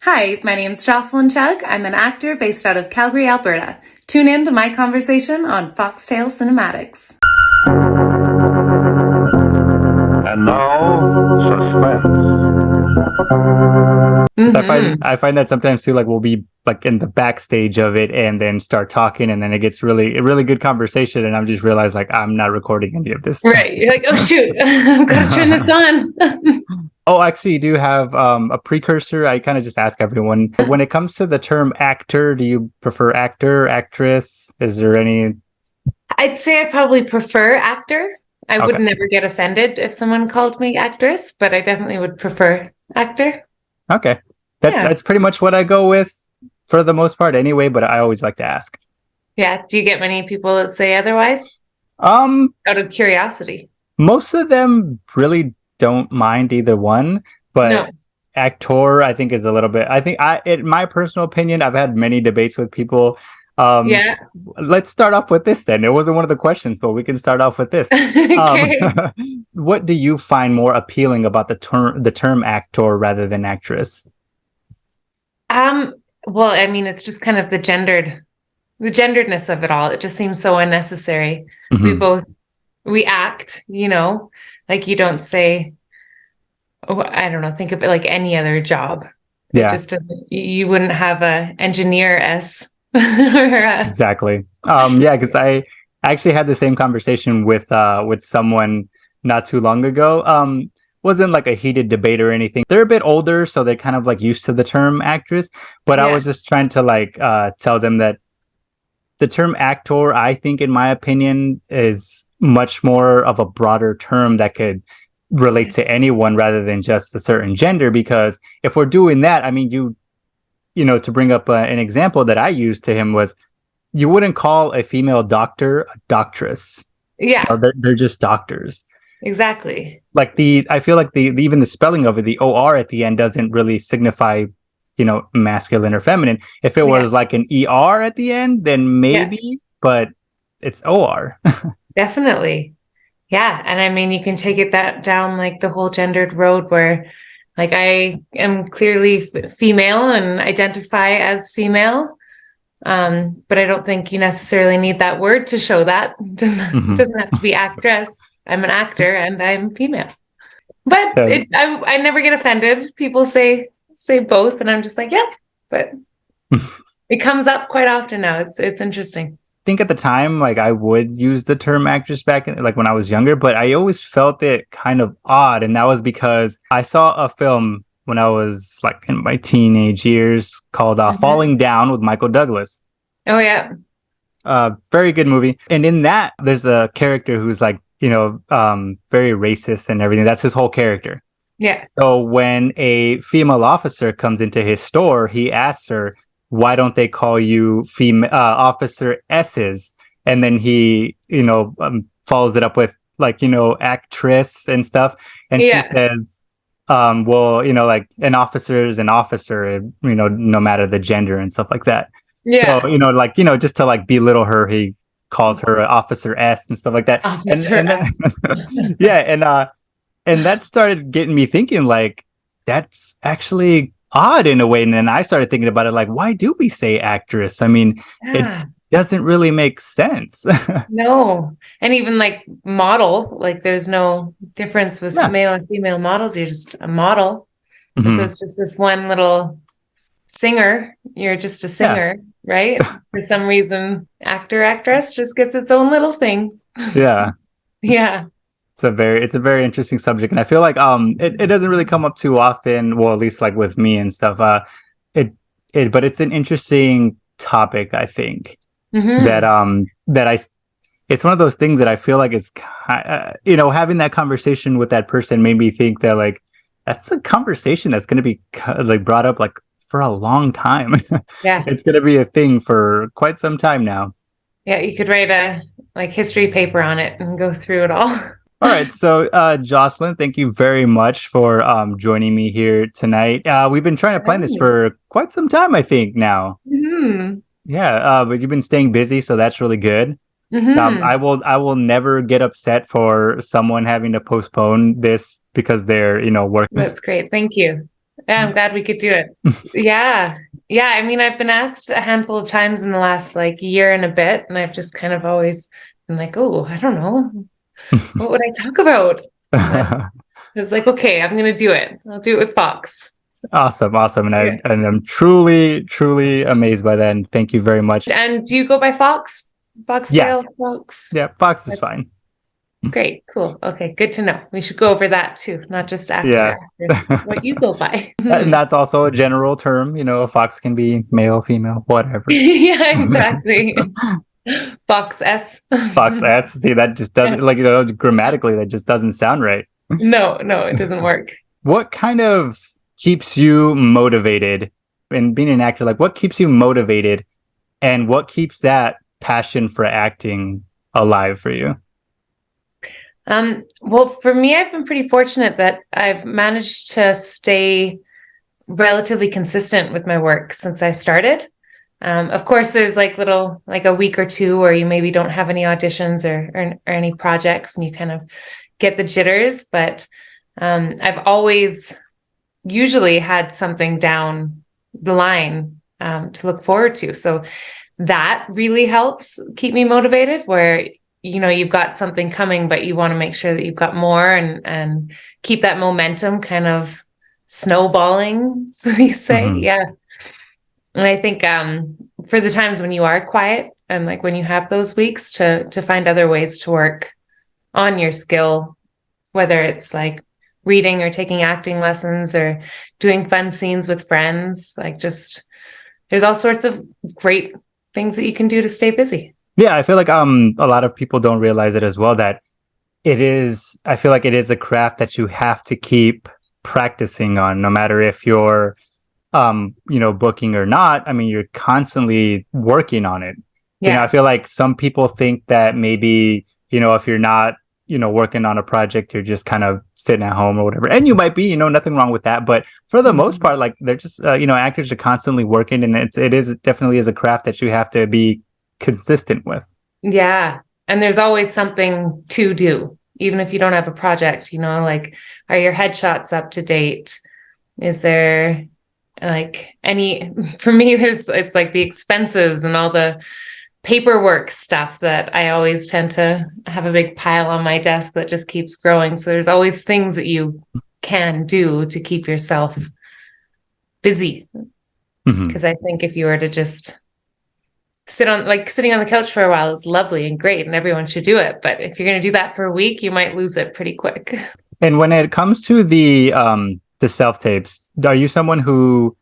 Hi, my name's Jocelyn Chugg. I'm an actor based out of Calgary, Alberta. Tune in to my conversation on Foxtail Cinematics. And now, suspense. 'Cause I find that sometimes too, like we'll be like in the backstage of it and then start talking, and then it gets a really good conversation, and I'm just realized like I'm not recording any of this. Right. You're like, oh shoot, I've got to turn this on. Oh, actually, you do have a precursor. I kind of just ask everyone when it comes to the term actor. Do you prefer actor, actress? Is there any? I'd say I probably prefer actor. I would Okay. never get offended if someone called me actress, but I definitely would prefer actor. Okay, Yeah. that's pretty much what I go with for the most part, anyway. But I always like to ask. Yeah. Do you get many people that say otherwise? Um, Out of curiosity. Most of them really don't mind either one, but No. actor I think is a little bit. I think in my personal opinion, I've had many debates with people. Yeah. Let's start off with this then. It wasn't one of the questions, but we can start off with this. Okay. What do you find more appealing about the term actor rather than actress? Well, I mean, it's just kind of the genderedness of it all. It just seems so unnecessary. Mhm. We act, like you don't say, oh, I don't know, think of it like any other job. It Yeah, just doesn't, you wouldn't have a engineer S or a, exactly. Yeah, because I actually had the same conversation with someone not too long ago. Wasn't like a heated debate or anything. They're a bit older, so they're kind of like used to the term actress. But I yeah, was just trying to like tell them that the term actor, I think, in my opinion, is much more of a broader term that could relate to anyone rather than just a certain gender. Because if we're doing that, I mean, to bring up an example that I used to him was you wouldn't call a female doctor a doctress. yeah, They're just doctors. exactly. Like I feel like even the spelling of it, the or at the end doesn't really signify, masculine or feminine. If it Yeah, was like an er at the end, then yeah, maybe, but it's or. definitely. Yeah. And I mean, you can take it that down like the whole gendered road where like I am clearly female and identify as female. But I don't think you necessarily need that word to show that. It Mhm. doesn't have to be actress. I'm an actor and I'm female. But So I never get offended. People say both, and I'm just like, yeah. But it comes up quite often now. It's interesting. think at the time, like I would use the term actress back in, like when I was younger, but I always felt it kind of odd, and that was because I saw a film when I was like in my teenage years called Mhm. "Falling Down" with Michael Douglas. Oh yeah, Very good movie, and in that, there's a character who's like very racist and everything. That's his whole character. yeah, So when a female officer comes into his store, he asks her, "Why don't they call you female officer S's?" And then he, follows it up with like actress and stuff, and she yeah, says, "Well, like an officer is an officer, no matter the gender and stuff like that." So yeah. like just to like belittle her, he calls her Officer S and stuff like that, Officer and S. then, yeah, and that started getting me thinking like that's actually odd in a way, and then I started thinking about it like why do we say actress? I mean, it Yeah. doesn't really make sense. No. And even like model, like there's no difference with Yeah. male and female models. You're just a model. And so Hmm. it's just this one little singer. You're just a Yeah. singer, right? For some reason, actor, actress just gets its own little thing. Yeah, Yeah. it's a very interesting subject, and I feel like it doesn't really come up too often, well, at least like with me and stuff. It but it's an interesting topic, I think, that Hmm. it's one of those things that I feel like is having that conversation with that person made me think that like that's a conversation that's going to be like brought up like for a long time. Yeah. It's going to be a thing for quite some time now. Yeah. You could write a like history paper on it and go through it all. All right, so Jocelyn, thank you very much for joining me here tonight. We've been trying to plan this for quite some time, I think now. Hmm. Yeah, but you've been staying busy, so that's really good. Hmm. I will never get upset for someone having to postpone this because they're working. That's great. Thank you. Yeah, I'm glad we could do it. Yeah. Yeah. I mean, I've been asked a handful of times in the last like year and a bit, and I've just kind of always been like, oh, I don't know. What would I talk about? And then I was like, okay, I'm gonna do it. I'll do it with Fox. Awesome, awesome. And Yeah. I'm truly, truly amazed by that. And thank you very much. And do you go by Fox? Yeah, Foxtail? Fox? yeah, Fox is That's fine. great. Cool. Okay, good to know. We should go over that too, not just Yeah. actors, what you go by. And that's also a general term. A fox can be male, female, whatever. Yeah, exactly. Fox S. Fox S. See, that just doesn't, like, grammatically, that just doesn't sound right. No, no, it doesn't work. What kind of keeps you motivated in being an actor? Like, what keeps you motivated, and what keeps that passion for acting alive for you? Well, for me, I've been pretty fortunate that I've managed to stay relatively consistent with my work since I started. Of course, there's like a week or two where you maybe don't have any auditions or any projects and you kind of get the jitters, but I've always usually had something down the line to look forward to. So that really helps keep me motivated where, you've got something coming, but you want to make sure that you've got more and keep that momentum kind of snowballing, so we say. Mm-hmm. Yeah. And I think for the times when you are quiet and like when you have those weeks to find other ways to work on your skill, whether it's like reading or taking acting lessons or doing fun scenes with friends, like just there's all sorts of great things that you can do to stay busy. Yeah, I feel like a lot of people don't realize it as well, that I feel like it is a craft that you have to keep practicing on, no matter if you're booking or not. I mean, you're constantly working on it. Yeah. I feel like some people think that maybe, if you're not, working on a project, you're just kind of sitting at home or whatever. And you might be, nothing wrong with that. But for the most part, like, they're just, actors are constantly working, and it definitely is a craft that you have to be consistent with. Yeah. And there's always something to do, even if you don't have a project, like, are your headshots up to date? Is there like for me, it's like the expenses and all the paperwork stuff that I always tend to have a big pile on my desk that just keeps growing. So there's always things that you can do to keep yourself busy. Because I think if you were to just sitting on the couch for a while is lovely and great and everyone should do it. But if you're going to do that for a week, you might lose it pretty quick. And when it comes to the self-tapes, are you someone who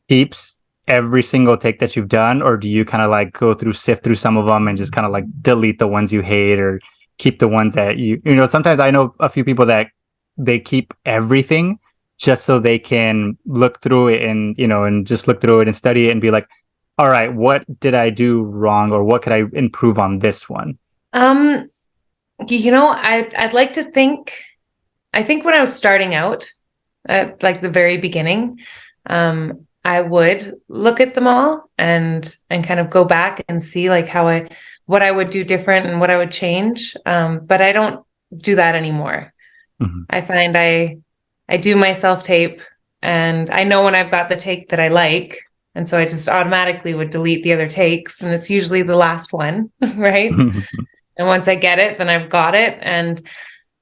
keeps every single take that you've done, or do you kind of like sift through some of them and just kind of like delete the ones you hate, or keep the ones that sometimes I know a few people that they keep everything just so they can look through it and just look through it and study it and be like, all right, what did I do wrong, or what could I improve on this one? I'd like to think, I think when I was starting out at like the very beginning, I would look at them all and kind of go back and see like what I would do different and what I would change. But I don't do that anymore. I find I do my self-tape and I know when I've got the take that I like. And so I just automatically would delete the other takes, and it's usually the last one, right? And once I get it, then I've got it, and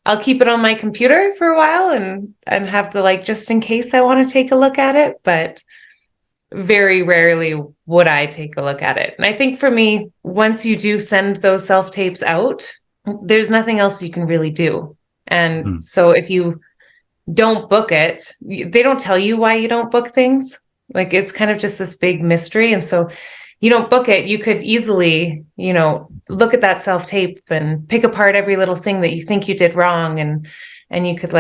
I'll keep it on my computer for a while and have the just in case I want to take a look at it, but very rarely would I take a look at it. And I think for me, once you do send those self-tapes out, there's nothing else you can really do. And so if you don't book it, they don't tell you why you don't book things. Like, it's kind of just this big mystery. And so you don't book it, you could easily, look at that self-tape and pick apart every little thing that you think you did wrong. And you could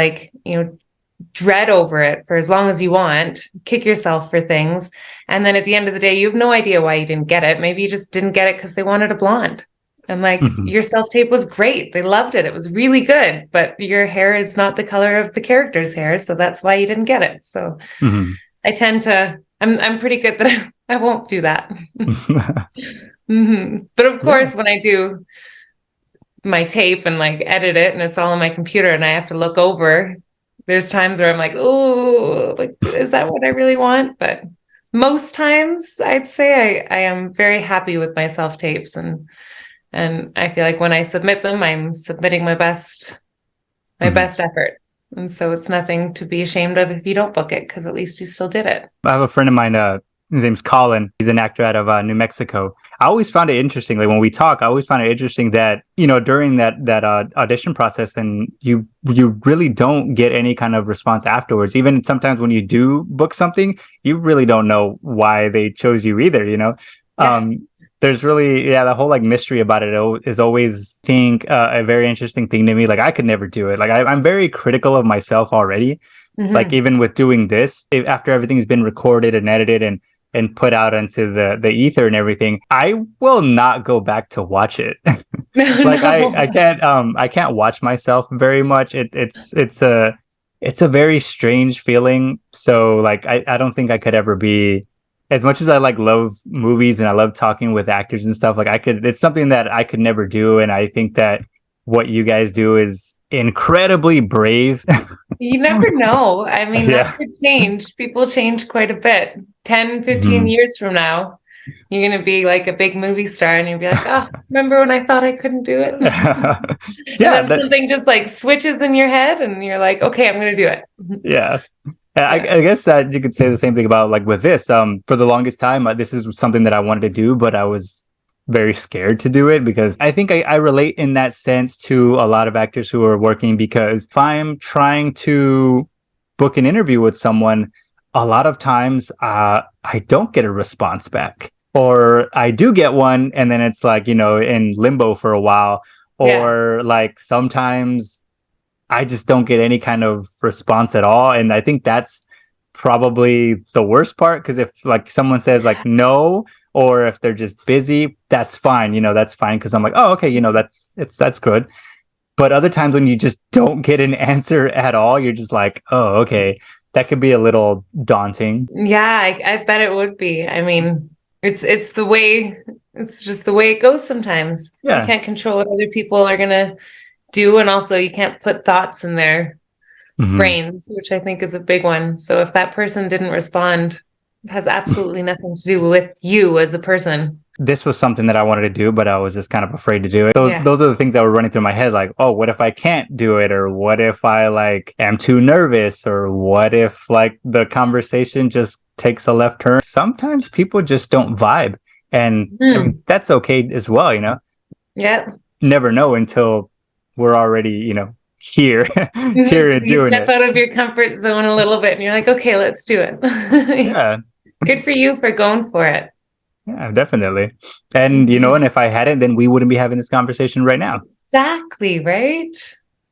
dread over it for as long as you want, kick yourself for things. And then at the end of the day, you have no idea why you didn't get it. Maybe you just didn't get it because they wanted a blonde. And your self-tape was great. They loved it. It was really good, but your hair is not the color of the character's hair. So that's why you didn't get it. So I tend to, I'm pretty good that I won't do that. But of course, when I do my tape and edit it and it's all on my computer and I have to look over there's times where I'm like, oh, like, is that what I really want? But most times I'd say I am very happy with my self tapes, and I feel like when I submit them, I'm submitting my best effort. And so it's nothing to be ashamed of if you don't book it, because at least you still did it. I have a friend of mine, his name's Colin. He's an actor out of New Mexico. I always found it interesting, like when we talk, I always found it interesting that, during that audition process, and you really don't get any kind of response afterwards. Even sometimes when you do book something, you really don't know why they chose you either, Yeah. There's really, the whole like mystery about it is always, I think, a very interesting thing to me. Like I could never do it. Like I'm very critical of myself already. Like even with doing this, after everything's been recorded and edited and put out into the ether and everything, I will not go back to watch it. Like No. I can't watch myself very much. It's a very strange feeling. So like I don't think I could ever be, as much as I like love movies and I love talking with actors and stuff, like it's something that I could never do. And I think that what you guys do is incredibly brave. You never know. I mean, Yeah. that could change. People change quite a bit. 10, 15 Mhm. years from now, you're going to be like a big movie star and you'll be like, oh, remember when I thought I couldn't do it? And Yeah, then something just like switches in your head and you're like, okay, I'm going to do it. yeah. I Yeah. guess that you could say the same thing about like with this. For the longest time, this is something that I wanted to do, but I was very scared to do it because I think I relate in that sense to a lot of actors who are working, because if I'm trying to book an interview with someone, a lot of times I don't get a response back, or I do get one and then it's like, in limbo for a while, Yeah. or like sometimes I just don't get any kind of response at all. And I think that's probably the worst part, because if like someone says like no, or if they're just busy, that's fine. That's fine, because I'm like, oh, okay, that's good. But other times when you just don't get an answer at all, you're just like, oh, okay, that could be a little daunting. Yeah, I bet it would be. I mean, it's the way, it's just the way it goes sometimes. You Yeah. can't control what other people are gonna do, and also you can't put thoughts in their Mhm. brains, which I think is a big one. So if that person didn't respond, it has absolutely nothing to do with you as a person. This was something that I wanted to do, but I was just kind of afraid to do it. Those Yeah. those are the things that were running through my head, like, oh, what if I can't do it, or what if I like am too nervous, or what if like the conversation just takes a left turn. Sometimes people just don't vibe, and I mean that's okay as well. Yeah. Never know until we're already here here So and you doing step it. out of your comfort zone a little bit and you're like, okay, let's do it. Yeah. Good for you for going for it. Yeah, definitely. And and if I hadn't, then we wouldn't be having this conversation right now. Exactly, right?